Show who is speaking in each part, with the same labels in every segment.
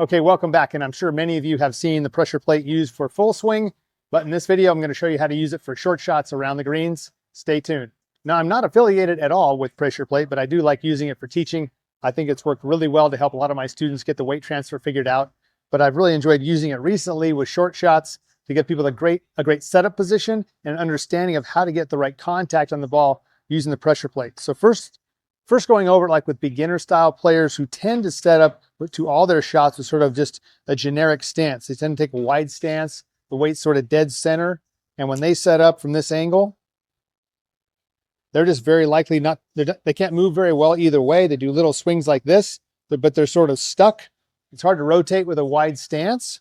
Speaker 1: Okay, welcome back. And I'm sure many of you have seen the pressure plate used for full swing, but in this video, I'm going to show you how to use it for short shots around the greens. Stay tuned. Now, I'm not affiliated at all with pressure plate, but I do like using it for teaching. I think it's worked really well to help a lot of my students get the weight transfer figured out. But I've really enjoyed using it recently with short shots to get people a great setup position and an understanding of how to get the right contact on the ball using the pressure plate. So first going over it like with beginner style players who tend to set up to all their shots with sort of just a generic stance. They tend to take a wide stance, the weight's sort of dead center. And when they set up from this angle, they're just very likely they can't move very well either way. They do little swings like this, but they're sort of stuck. It's hard to rotate with a wide stance.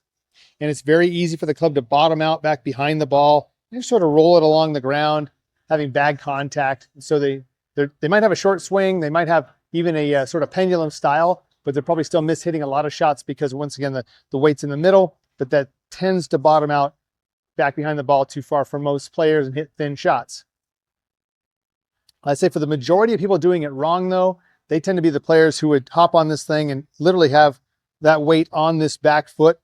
Speaker 1: And it's very easy for the club to bottom out back behind the ball and sort of roll it along the ground, having bad contact. So they might have a short swing. They might have even a sort of pendulum style, but they're probably still mishitting a lot of shots because once again, the weight's in the middle, but that tends to bottom out back behind the ball too far for most players and hit thin shots. I'd say for the majority of people doing it wrong though, they tend to be the players who would hop on this thing and literally have that weight on this back foot,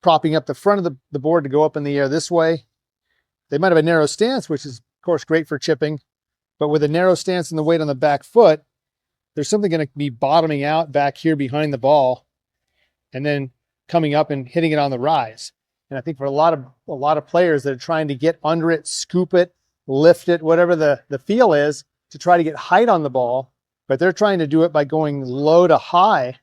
Speaker 1: propping up the front of the board to go up in the air this way. They might have a narrow stance, which is of course great for chipping, but with a narrow stance and the weight on the back foot, there's something going to be bottoming out back here behind the ball and then coming up and hitting it on the rise. And I think for a lot of players that are trying to get under it, scoop it, lift it, whatever the feel is, to try to get height on the ball, but they're trying to do it by going low to high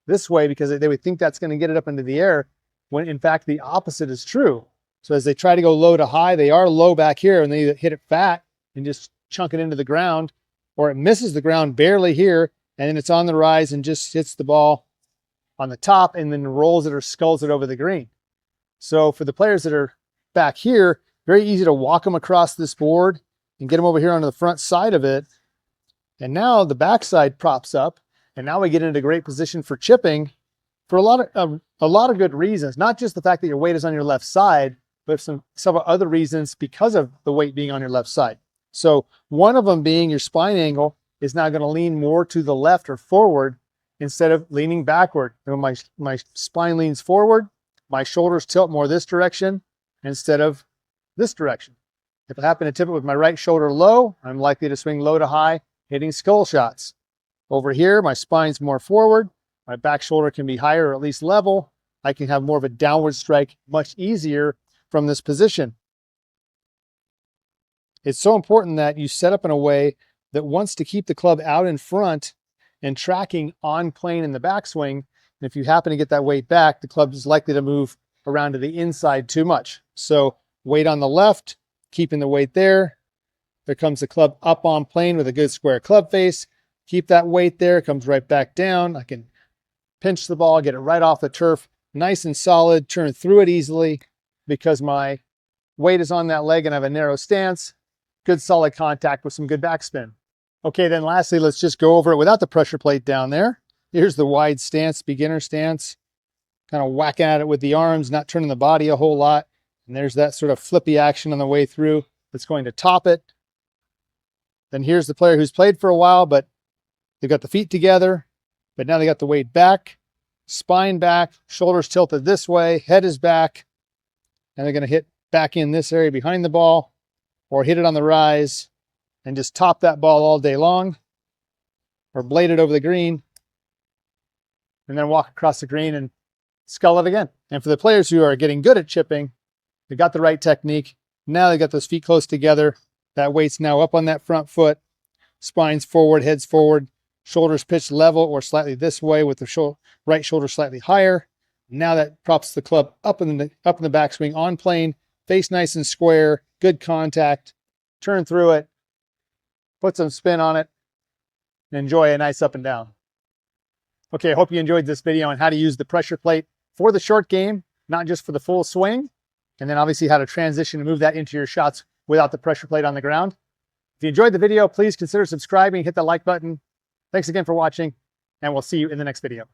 Speaker 1: this way because they would think that's going to get it up into the air, when in fact the opposite is true. So as they try to go low to high, they are low back here and they either hit it fat and just chunk it into the ground, or it misses the ground barely here and then it's on the rise and just hits the ball on the top and then rolls it or sculls it over the green. So for the players that are back here, very easy to walk them across this board and get them over here onto the front side of it. And now the backside props up and now we get into a great position for chipping for a lot of good reasons. Not just the fact that your weight is on your left side, but several other reasons because of the weight being on your left side. So one of them being your spine angle is now going to lean more to the left or forward instead of leaning backward. And when my spine leans forward, my shoulders tilt more this direction instead of this direction. If I happen to tip it with my right shoulder low, I'm likely to swing low to high, hitting skull shots. Over here, my spine's more forward. My back shoulder can be higher or at least level. I can have more of a downward strike much easier from this position. It's so important that you set up in a way that wants to keep the club out in front and tracking on plane in the backswing. And if you happen to get that weight back, the club is likely to move around to the inside too much. So weight on the left, keeping the weight there. There comes the club up on plane with a good square club face. Keep that weight there, comes right back down. I can pinch the ball, get it right off the turf, nice and solid, turn through it easily because my weight is on that leg and I have a narrow stance. Good solid contact with some good backspin. Okay, then lastly, let's just go over it without the pressure plate down there. Here's the wide stance, beginner stance. Kind of whacking at it with the arms, not turning the body a whole lot. And there's that sort of flippy action on the way through that's going to top it. Then here's the player who's played for a while, but they've got the feet together, but now they got the weight back, spine back, shoulders tilted this way, head is back, and they're going to hit back in this area behind the ball, or hit it on the rise and just top that ball all day long, or blade it over the green, and then walk across the green and scull it again. And for the players who are getting good at chipping, they got the right technique. Now they got those feet close together. That weight's now up on that front foot. Spine's forward, head's forward, shoulders pitched level or slightly this way with the right shoulder slightly higher. Now that props the club up in the backswing on plane, face nice and square, good contact, turn through it, put some spin on it, and enjoy a nice up and down. Okay, I hope you enjoyed this video on how to use the pressure plate for the short game, not just for the full swing, and then obviously how to transition and move that into your shots without the pressure plate on the ground. If you enjoyed the video, please consider subscribing, hit the like button. Thanks again for watching, and we'll see you in the next video.